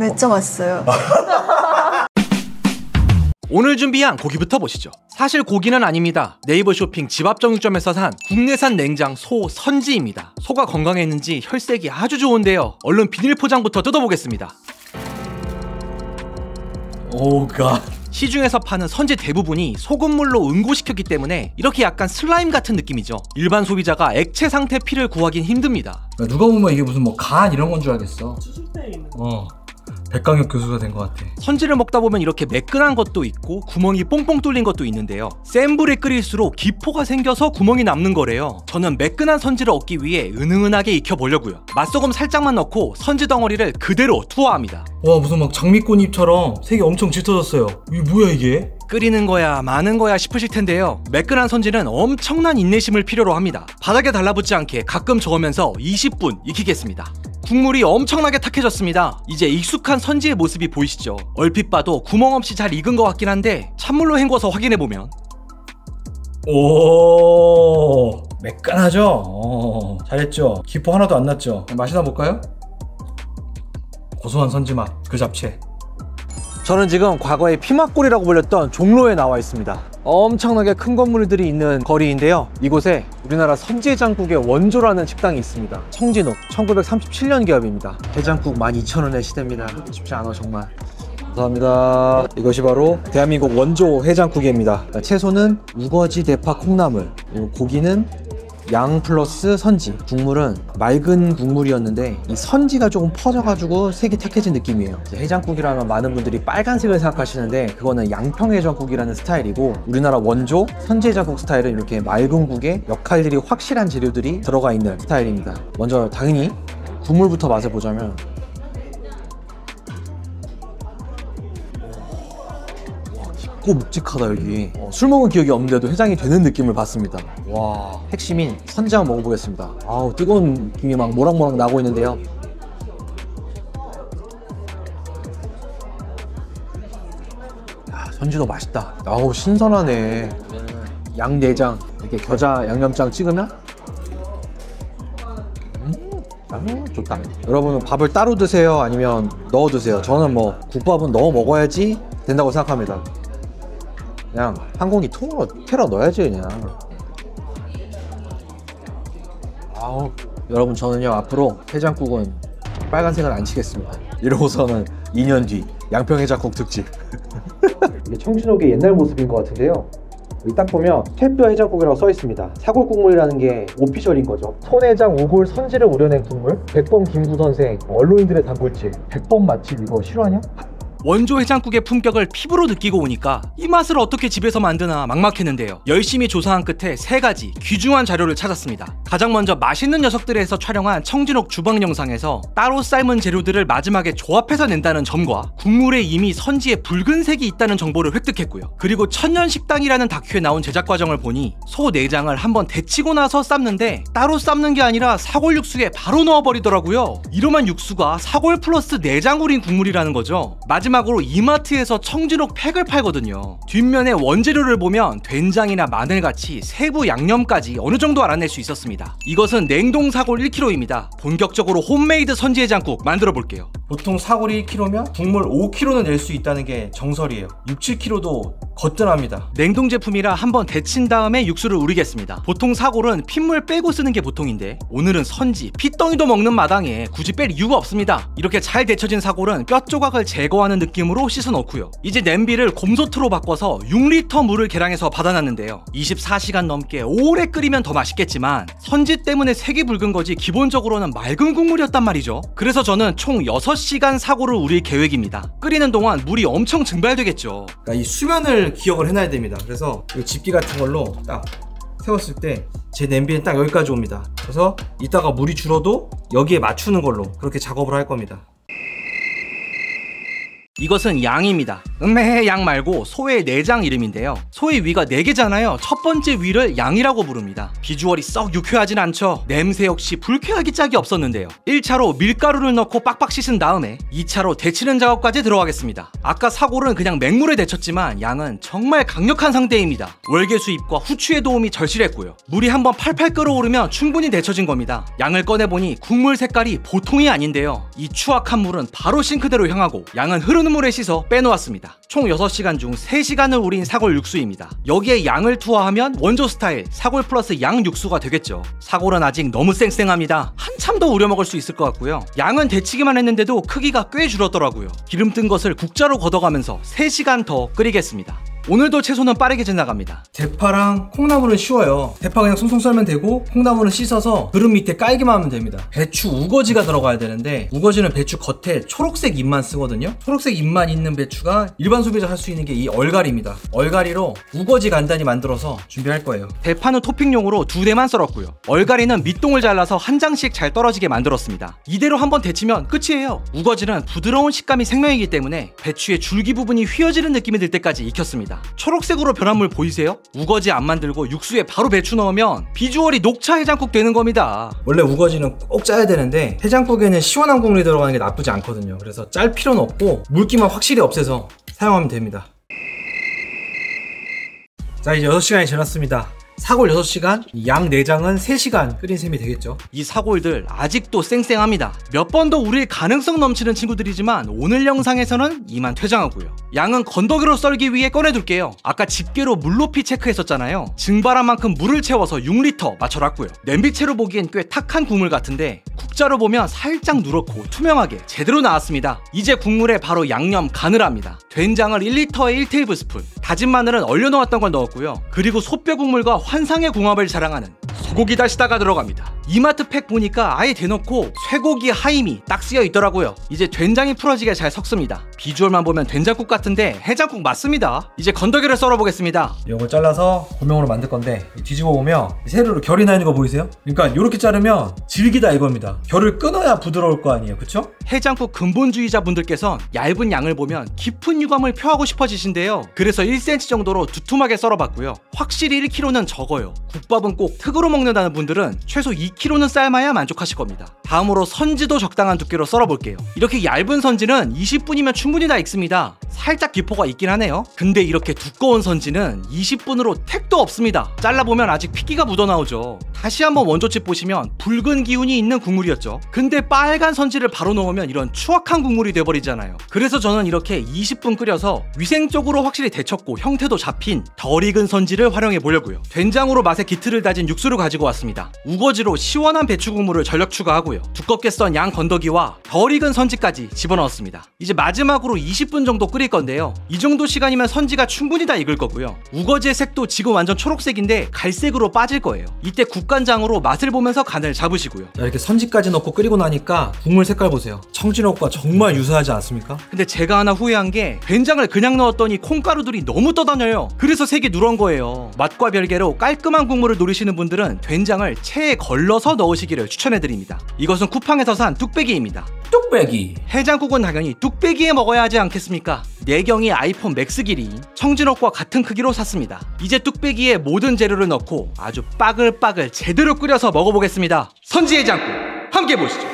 진짜 맛있어요. 오늘 준비한 고기부터 보시죠. 사실 고기는 아닙니다. 네이버 쇼핑 집 앞 정육점에서 산 국내산 냉장 소 선지입니다. 소가 건강했는지 혈색이 아주 좋은데요. 얼른 비닐 포장부터 뜯어보겠습니다. 오가. 시중에서 파는 선지 대부분이 소금물로 응고시켰기 때문에 이렇게 약간 슬라임 같은 느낌이죠. 일반 소비자가 액체 상태 피를 구하긴 힘듭니다. 누가 보면 이게 무슨 뭐 간 이런 건 줄 알겠어. 수술대에 있는 거. 백강혁 교수가 된 것 같아. 선지를 먹다 보면 이렇게 매끈한 것도 있고 구멍이 뽕뽕 뚫린 것도 있는데요. 센 불에 끓일수록 기포가 생겨서 구멍이 남는 거래요. 저는 매끈한 선지를 얻기 위해 은은하게 익혀보려고요. 맛소금 살짝만 넣고 선지 덩어리를 그대로 투하합니다. 와, 무슨 막 장미꽃잎처럼 색이 엄청 짙어졌어요. 이게 뭐야 이게? 끓이는 거야 마는 거야 싶으실 텐데요. 매끈한 선지는 엄청난 인내심을 필요로 합니다. 바닥에 달라붙지 않게 가끔 저으면서 20분 익히겠습니다. 국물이 엄청나게 탁해졌습니다. 이제 익숙한 선지의 모습이 보이시죠? 얼핏 봐도 구멍 없이 잘 익은 것 같긴 한데 찬물로 헹궈서 확인해보면 오, 매끈하죠? 잘했죠? 기포 하나도 안 났죠? 맛이나 볼까요? 고소한 선지 맛 그 잡채. 저는 지금 과거에 피막골이라고 불렸던 종로에 나와 있습니다. 엄청나게 큰 건물들이 있는 거리인데요. 이곳에 우리나라 선지해장국의 원조라는 식당이 있습니다. 청진옥 1937년 기업입니다. 해장국 12,000원의 시대입니다. 쉽지 않아 정말. 감사합니다. 이것이 바로 대한민국 원조 해장국입니다. 채소는 우거지, 대파, 콩나물, 그리고 고기는 양 플러스 선지. 국물은 맑은 국물이었는데 이 선지가 조금 퍼져가지고 색이 탁해진 느낌이에요. 해장국이라면 많은 분들이 빨간색을 생각하시는데 그거는 양평해장국이라는 스타일이고 우리나라 원조 선지해장국 스타일은 이렇게 맑은 국에 역할들이 확실한 재료들이 들어가 있는 스타일입니다. 먼저 당연히 국물부터 맛을 보자면 고 묵직하다 여기. 술 먹은 기억이 없는데도 해장이 되는 느낌을 받습니다. 와, 핵심인 선지 한번 먹어보겠습니다. 아우, 뜨거운 김이 막 모락모락 나고 있는데요. 야, 선지도 맛있다. 아우, 신선하네. 양내장 이렇게 겨자 양념장 찍으면 좋다. 여러분은 밥을 따로 드세요? 아니면 넣어 드세요? 저는 뭐 국밥은 넣어 먹어야지 된다고 생각합니다. 그냥 한 공기 통으로 캐러 넣어야지 그냥. 아우, 여러분 저는요 앞으로 해장국은 빨간색은 안 치겠습니다. 이러고서는 2년 뒤 양평해장국 특집. 이게 청진옥의 옛날 모습인 것 같은데요. 여기 딱 보면 퇴뼈 해장국이라고 써 있습니다. 사골 국물이라는 게 오피셜인 거죠. 손해장 우골 선지를 우려낸 국물. 100번 김구 선생, 언론인들의 단골집, 100번 맛집. 이거 싫어하냐? 원조 해장국의 품격을 피부로 느끼고 오니까 이 맛을 어떻게 집에서 만드나 막막했는데요. 열심히 조사한 끝에 3가지 귀중한 자료를 찾았습니다. 가장 먼저 맛있는 녀석들에서 촬영한 청진옥 주방 영상에서 따로 삶은 재료들을 마지막에 조합해서 낸다는 점과 국물에 이미 선지에 붉은색이 있다는 정보를 획득했고요. 그리고 천년식당이라는 다큐에 나온 제작 과정을 보니 소 내장을 한번 데치고 나서 삶는데 따로 삶는 게 아니라 사골 육수에 바로 넣어버리더라고요. 이러면 육수가 사골 플러스 내장으린 국물이라는 거죠. 마지막으로 이마트에서 청진옥 팩을 팔거든요. 뒷면에 원재료를 보면 된장이나 마늘같이 세부 양념까지 어느 정도 알아낼 수 있었습니다. 이것은 냉동 사골 1kg입니다. 본격적으로 홈메이드 선지해장국 만들어 볼게요. 보통 사골이 1kg면 국물 5kg는 낼 수 있다는 게 정설이에요. 6, 7kg도 거뜬합니다. 냉동 제품이라 한번 데친 다음에 육수를 우리겠습니다. 보통 사골은 핏물 빼고 쓰는 게 보통인데 오늘은 선지, 핏덩이도 먹는 마당에 굳이 뺄 이유가 없습니다. 이렇게 잘 데쳐진 사골은 뼈 조각을 제거하는 느낌으로 씻어 넣고요. 이제 냄비를 곰소트로 바꿔서 6리터 물을 계량해서 받아놨는데요. 24시간 넘게 오래 끓이면 더 맛있겠지만 선지 때문에 색이 붉은 거지 기본적으로는 맑은 국물이었단 말이죠. 그래서 저는 총 6시간 사골을 우릴 계획입니다. 끓이는 동안 물이 엄청 증발되겠죠. 그러니까 이 수면을 기억을 해놔야 됩니다. 그래서 이 집게 같은 걸로 딱 세웠을 때 제 냄비는 딱 여기까지 옵니다. 그래서 이따가 물이 줄어도 여기에 맞추는 걸로 그렇게 작업을 할 겁니다. 이것은 양입니다. 양 말고 소의 내장 이름인데요. 소의 위가 4개잖아요. 첫 번째 위를 양이라고 부릅니다. 비주얼이 썩 유쾌하진 않죠. 냄새 역시 불쾌하기 짝이 없었는데요. 1차로 밀가루를 넣고 빡빡 씻은 다음에 2차로 데치는 작업까지 들어가겠습니다. 아까 사골은 그냥 맹물에 데쳤지만 양은 정말 강력한 상대입니다. 월계 수입과 후추의 도움이 절실했고요. 물이 한번 팔팔 끓어오르면 충분히 데쳐진 겁니다. 양을 꺼내보니 국물 색깔이 보통이 아닌데요. 이 추악한 물은 바로 싱크대로 향하고 양은 흐르는 물에 씻어 빼놓았습니다. 총 6시간 중 3시간을 우린 사골 육수입니다. 여기에 양을 투하하면 원조 스타일 사골 플러스 양 육수가 되겠죠. 사골은 아직 너무 쌩쌩합니다. 한참 더 우려 먹을 수 있을 것 같고요. 양은 데치기만 했는데도 크기가 꽤 줄었더라고요. 기름 뜬 것을 국자로 걷어가면서 3시간 더 끓이겠습니다. 오늘도 채소는 빠르게 지나갑니다. 대파랑 콩나물은 쉬워요. 대파 그냥 송송 썰면 되고 콩나물은 씻어서 그릇 밑에 깔기만 하면 됩니다. 배추 우거지가 들어가야 되는데 우거지는 배추 겉에 초록색 잎만 쓰거든요. 초록색 잎만 있는 배추가 일반 소비자 할 수 있는 게 이 얼갈이입니다. 얼갈이로 우거지 간단히 만들어서 준비할 거예요. 대파는 토핑용으로 2대만 썰었고요. 얼갈이는 밑동을 잘라서 한 장씩 잘 떨어지게 만들었습니다. 이대로 한번 데치면 끝이에요. 우거지는 부드러운 식감이 생명이기 때문에 배추의 줄기 부분이 휘어지는 느낌이 들 때까지 익혔습니다. 초록색으로 변한 물 보이세요? 우거지 안 만들고 육수에 바로 배추 넣으면 비주얼이 녹차 해장국 되는 겁니다. 원래 우거지는 꼭 짜야 되는데 해장국에는 시원한 국물이 들어가는 게 나쁘지 않거든요. 그래서 짤 필요는 없고 물기만 확실히 없애서 사용하면 됩니다. 자, 이제 6시간이 지났습니다. 사골 6시간, 양 내장은 3시간 끓인 셈이 되겠죠. 이 사골들 아직도 쌩쌩합니다. 몇 번 더 우릴 가능성 넘치는 친구들이지만 오늘 영상에서는 이만 퇴장하고요. 양은 건더기로 썰기 위해 꺼내둘게요. 아까 집게로 물높이 체크했었잖아요. 증발한 만큼 물을 채워서 6리터 맞춰놨고요. 냄비채로 보기엔 꽤 탁한 국물 같은데 국자로 보면 살짝 누렇고 투명하게 제대로 나왔습니다. 이제 국물에 바로 양념 간을 합니다. 된장을 1리터에 1테이블스푼, 다진 마늘은 얼려놓았던 걸 넣었고요. 그리고 소뼈 국물과 환상의 궁합을 자랑하는 소고기 다시다가 들어갑니다. 이마트 팩 보니까 아예 대놓고 쇠고기 하임이 딱 쓰여 있더라고요. 이제 된장이 풀어지게 잘 섞습니다. 비주얼만 보면 된장국 같은데 해장국 맞습니다. 이제 건더기를 썰어보겠습니다. 이걸 잘라서 고명으로 만들 건데 뒤집어 보면 세로로 결이 나 있는 거 보이세요? 그러니까 이렇게 자르면 질기다 이겁니다. 결을 끊어야 부드러울 거 아니에요, 그쵸? 해장국 근본주의자 분들께선 얇은 양을 보면 깊은 유감을 표하고 싶어지신데요. 그래서 1cm 정도로 두툼하게 썰어봤고요. 확실히 1kg는 적어요. 국밥은 꼭 특으로 먹는다는 분들은 최소 2kg는 삶아야 만족하실 겁니다. 다음으로 선지도 적당한 두께로 썰어볼게요. 이렇게 얇은 선지는 20분이면 충분히 다 익습니다. 살짝 기포가 있긴 하네요. 근데 이렇게 두꺼운 선지는 20분으로 택도 없습니다. 잘라보면 아직 핏기가 묻어나오죠. 다시 한번 원조집 보시면 붉은 기운이 있는 국물이었죠. 근데 빨간 선지를 바로 넣으면 이런 추악한 국물이 돼버리잖아요. 그래서 저는 이렇게 20분 끓여서 위생적으로 확실히 데쳤고 형태도 잡힌 덜 익은 선지를 활용해 보려고요. 된장으로 맛의 기틀을 다진 육수를 가지고 왔습니다. 우거지로 시원한 배추 국물을 전력 추가하고요. 두껍게 썬 양 건더기와 덜 익은 선지까지 집어넣었습니다. 이제 마지막으로 20분 정도 끓일 건데요. 이 정도 시간이면 선지가 충분히 다 익을 거고요. 우거지의 색도 지금 완전 초록색인데 갈색으로 빠질 거예요. 이때 국간장으로 맛을 보면서 간을 잡으시고요. 자, 이렇게 선지까지 넣고 끓이고 나니까 국물 색깔 보세요. 청진옥과 정말 유사하지 않습니까? 근데 제가 하나 후회한 게 된장을 그냥 넣었더니 콩가루들이 너무 떠다녀요. 그래서 색이 누런 거예요. 맛과 별개로 깔끔한 국물을 노리시는 분들은 된장을 체에 걸러서 넣으시기를 추천해드립니다. 이것은 쿠팡에서 산 뚝배기입니다. 뚝배기. 해장국은 당연히 뚝배기에 먹어야 하지 않겠습니까? 내경이 아이폰 맥스 길이인 청진옥과 같은 크기로 샀습니다. 이제 뚝배기에 모든 재료를 넣고 아주 빠글빠글 제대로 끓여서 먹어보겠습니다. 선지해장국 함께 보시죠.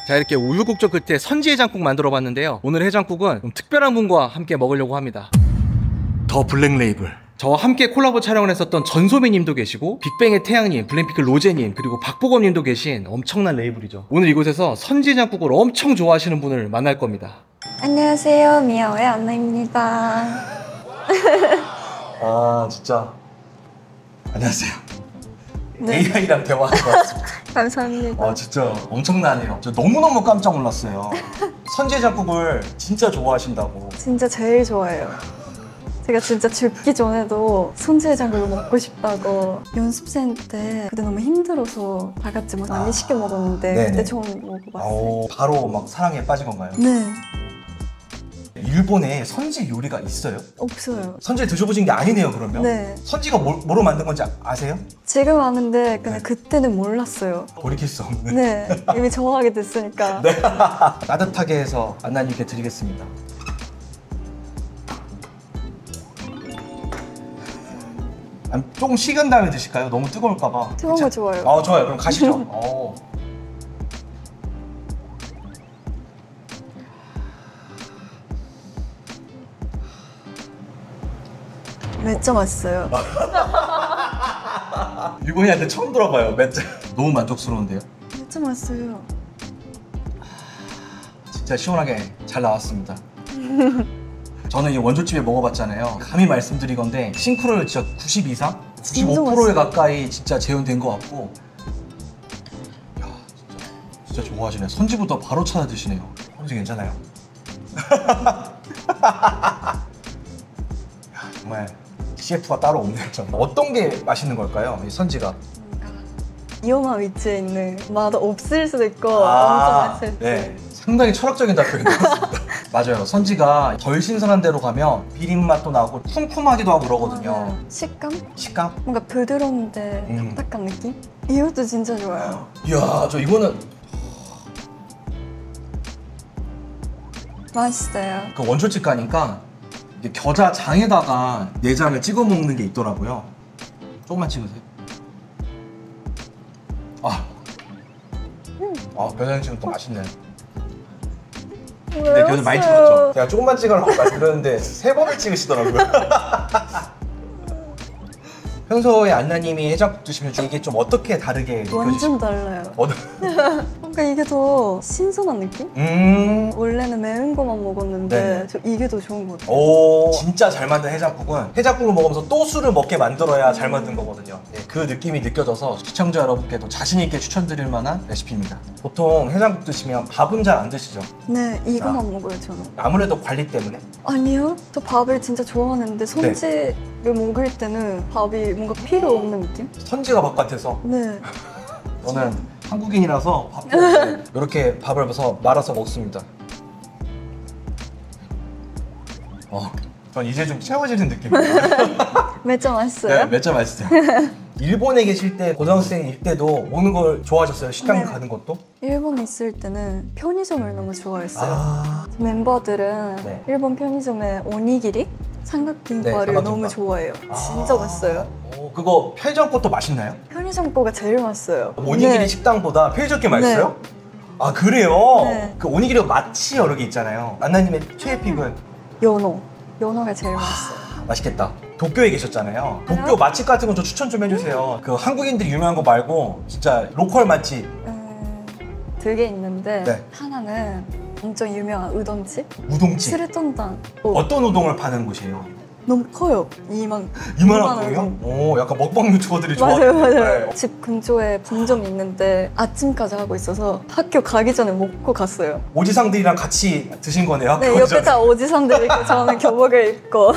자, 이렇게 우유국적 끝에 선지해장국 만들어봤는데요. 오늘 해장국은 좀 특별한 분과 함께 먹으려고 합니다. 더 블랙레이블. 저와 함께 콜라보 촬영을 했었던 전소미님도 계시고 빅뱅의 태양님, 블랙핑크 로제님, 그리고 박보검님도 계신 엄청난 레이블이죠. 오늘 이곳에서 선지해장국을 엄청 좋아하시는 분을 만날 겁니다. 안녕하세요, 미아오의 안나입니다. 아 진짜 안녕하세요. 네. AI랑 대화한 것 같습니다. 감사합니다. 아 진짜 엄청나네요. 저 너무너무 깜짝 놀랐어요. 선지해장국을 진짜 좋아하신다고. 진짜 제일 좋아해요. 제가 진짜 죽기 전에도 손질해장국을 먹고 싶다고 연습생 때 그때 너무 힘들어서 다 같이 막 많이 시켜 먹었는데 네네. 그때 처음 먹어봤어요. 바로 막 사랑에 빠진 건가요? 네, 일본에 선지 요리가 있어요? 없어요. 선지 드셔보신 게 아니네요, 그러면? 네, 선지가 뭐로 만든 건지 아세요? 지금 아는데 근데 네. 그때는 몰랐어요. 돌이킬 수 없는. 네, 이미 정하게 됐으니까. 네. 따뜻하게 해서 안나님께 드리겠습니다. 조금 식은 다음에 드실까요? 너무 뜨거울까봐. 뜨거운 거 좋아요. 좋아요. 그럼 가시죠. 진짜 맛있어요. 일본인한테 처음 들어봐요. 맷째. 너무 만족스러운데요? 진짜 맛있어요. 진짜 시원하게 잘 나왔습니다. 저는 이 원조집에 먹어봤잖아요. 감히 말씀드리건데 싱크로율 진짜 90 이상? 95%에 맛있어요. 가까이 진짜 재현된 것 같고, 야, 진짜 좋아하시네요. 선지부터 바로 찾아 드시네요. 선지 괜찮아요? 야, 정말 CF가 따로 없네요. 어떤 게 맛있는 걸까요? 이 선지가. 위험한 위치에 있는 맛 없을 수도 있고 엄청 맛있을 수도 네. 상당히 철학적인 답변이 나왔습니다. 맞아요. 선지가 덜 신선한 데로 가면 비린 맛도 나고 쿰쿰하기도 하고 그러거든요. 맞아요. 식감? 식감? 뭔가 부드러운데 딱딱한 느낌? 이것도 진짜 좋아요. 이야, 저 이거는 맛있어요. 그 원초집 가니까 이게 겨자 장에다가 내장을 찍어 먹는 게 있더라고요. 조금만 찍으세요. 겨자는 지금 또 맛있네. 근데 겨자 많이 찍었죠? 제가 조금만 찍으라고 말씀드렸는데 3번을 찍으시더라고요. 평소에 안나님이 해장국 드시면 이게 좀 어떻게 다르게 완전 달라요. 뭔가 이게 더 신선한 느낌? 원래는 매운 거만 먹었는데 네. 저 이게 더 좋은 것 같아요. 오, 진짜 잘 만든 해장국은 해장국을 먹으면서 또 술을 먹게 만들어야 잘 만든 거거든요. 네, 그 느낌이 느껴져서 시청자 여러분께도 자신 있게 추천드릴 만한 레시피입니다. 보통 해장국 드시면 밥은 잘 안 드시죠? 네, 이거만 먹어요 저는. 아무래도 관리 때문에? 아니요, 저 밥을 진짜 좋아하는데 선지를 먹을 때는 밥이 뭔가 필요 없는 느낌? 선지가 밥 같아서. 네. 저는 한국인이라서 밥도 이렇게 밥을 말아서 먹습니다. 전 이제 좀 채워지는 느낌이에요. 매점 맛있어요? 네, 몇 점 맛있어요. 일본에 계실 때 고등학생일 때도 먹는 걸 좋아하셨어요? 식당 네. 가는 것도? 일본에 있을 때는 편의점을 너무 좋아했어요. 멤버들은 네. 일본 편의점에 오니기리? 삼각김밥을 삼각김밥. 너무 좋아해요. 진짜 맛있어요. 그거 편의점 것도 맛있나요? 편의점 거가 제일 맛있어요. 오니기리 네. 식당보다 편의점 게 맛있어요? 아, 그래요? 네. 그 오니기리가 맛이 여러 개 있잖아요. 안나님의 최애픽은? 연어가 제일 맛있어요. 맛있겠다. 도쿄에 계셨잖아요. 도쿄 맛집 같은 거 좀 추천 좀 해주세요. 그 한국인들이 유명한 거 말고 진짜 로컬 맛집. 2개 있는데 네. 하나는 엄청 유명한 우동집? 우동집. 스르톤당. 어떤 우동을 파는 곳이에요? 너무 커요. 이만한 거예요? 우동. 오, 약간 먹방 유튜버들이 맞아요, 좋아하는. 맞아요. 집 근처에 분점이 있는데 아침까지 하고 있어서 학교 가기 전에 먹고 갔어요. 오지상들이랑 같이 드신 거네요. 네, 학교 옆에 전에. 다 오지산들 있고 저는 교복을 입고.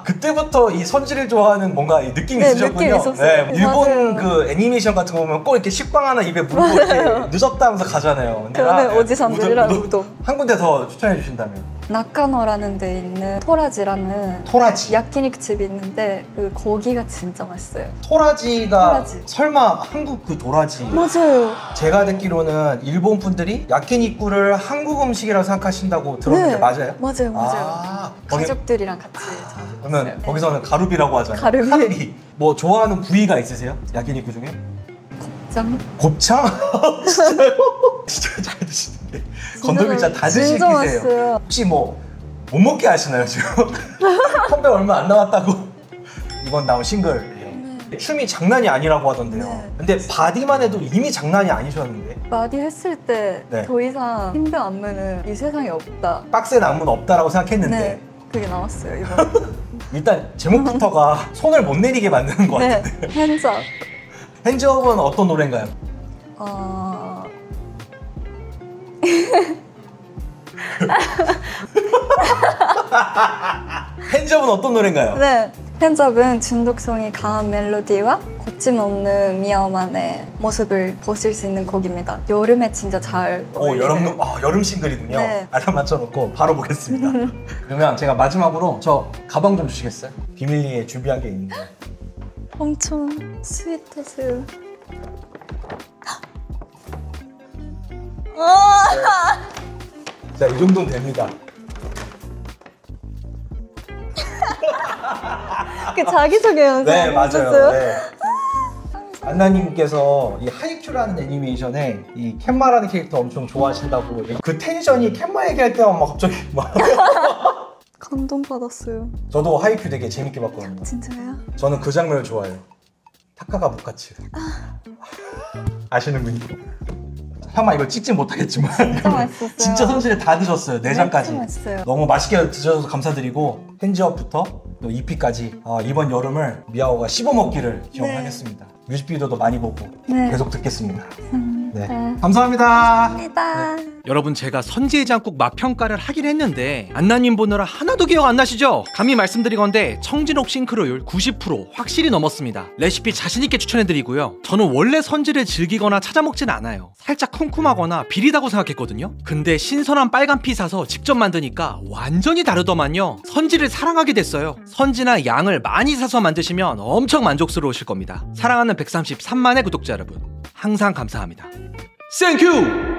그때부터 이 선지를 좋아하는 뭔가 이 느낌이 네, 있으셨군요. 느낌이 있었어요. 네, 일본 맞아요. 그 애니메이션 같은 거 보면 꼭 이렇게 식빵 하나 입에 물고 이렇게 늦었다 하면서 가잖아요. 근데 저는 오지산들이랑 우동. 한 군데 더 추천해 주신다면? 나카노라는 데 있는 토라지라는 토라지. 야끼니쿠 집이 있는데 그 고기가 진짜 맛있어요. 토라지가 토라지. 설마 한국 그 도라지? 맞아요. 제가 듣기로는 일본 분들이 야끼니쿠를 한국 음식이라고 생각하신다고 들었는데 네. 맞아요? 맞아요. 거기, 가족들이랑 같이 그러면 네. 거기서는 가루비라고 하잖아요. 가루비. 뭐 좋아하는 부위가 있으세요? 야끼니쿠 중에? 짱. 곱창? 진짜요? 진짜 잘 드시는데 건더기짜 다 드실 진짜 기세요. 맛있어요. 혹시 뭐 못 먹게 하시나요 지금? 컴백 얼마 안 남았다고 이번 나온 싱글. 춤이 장난이 아니라고 하던데요. 네. 근데 바디만 해도 이미 장난이 아니셨는데 마디 했을 때 더 네. 이상 힘든 안무는 이 세상에 없다. 빡센 안무는 없다라고 생각했는데 네, 그게 나왔어요 이번. 일단 제목부터가 손을 못 내리게 만드는 것 네, 같은데. 현자. 핸즈업은 어떤 노래인가요? 핸즈업은 어떤 노래인가요? 네, 핸즈업은 중독성이 강한 멜로디와 거침없는 미아만의 모습을 보실 수 있는 곡입니다. 여름에 진짜 잘 어울리는. 여름 싱글이군요. 네. 알람 맞춰놓고 바로 보겠습니다. 그러면 제가 마지막으로 저 가방 좀 주시겠어요? 비밀리에 준비한 게 있는데. 엄청 스윗해서요. 자, 이 정도는 됩니다. 그 자기소개 영상 네, 맞아요. 보셨어요? 네. 안나님께서 이 하이큐라는 애니메이션에 이 캔마라는 캐릭터 엄청 좋아하신다고 그 텐션이 캔마 얘기할 때만 막 갑자기 막 감동받았어요. 저도 하이큐 되게 재밌게 봤거든요. 진짜요? 저는 그 장면을 좋아해요. 타카가 무카츠. 아시는군요. 설마 이걸 찍진 못하겠지만 진짜 맛있었어요. 진짜 손질에 다 드셨어요. 내장까지. 진짜 맛있어요. 너무 맛있게 드셔서 감사드리고 핸즈업부터 또 EP까지 이번 여름을 미아오가 씹어먹기를 기원하겠습니다. 뮤직비디오도 많이 보고 네. 계속 듣겠습니다. 네. 네. 감사합니다. 감사합니다. 여러분 제가 선지해장국 맛 평가를 하긴 했는데 안나님 보느라 하나도 기억 안 나시죠? 감히 말씀드리건대 청진옥 싱크로율 90% 확실히 넘었습니다. 레시피 자신있게 추천해드리고요. 저는 원래 선지를 즐기거나 찾아먹진 않아요. 살짝 쿰쿰하거나 비리다고 생각했거든요. 근데 신선한 빨간 피 사서 직접 만드니까 완전히 다르더만요. 선지를 사랑하게 됐어요. 선지나 양을 많이 사서 만드시면 엄청 만족스러우실 겁니다. 사랑하는 133만의 구독자 여러분, 항상 감사합니다. 땡큐!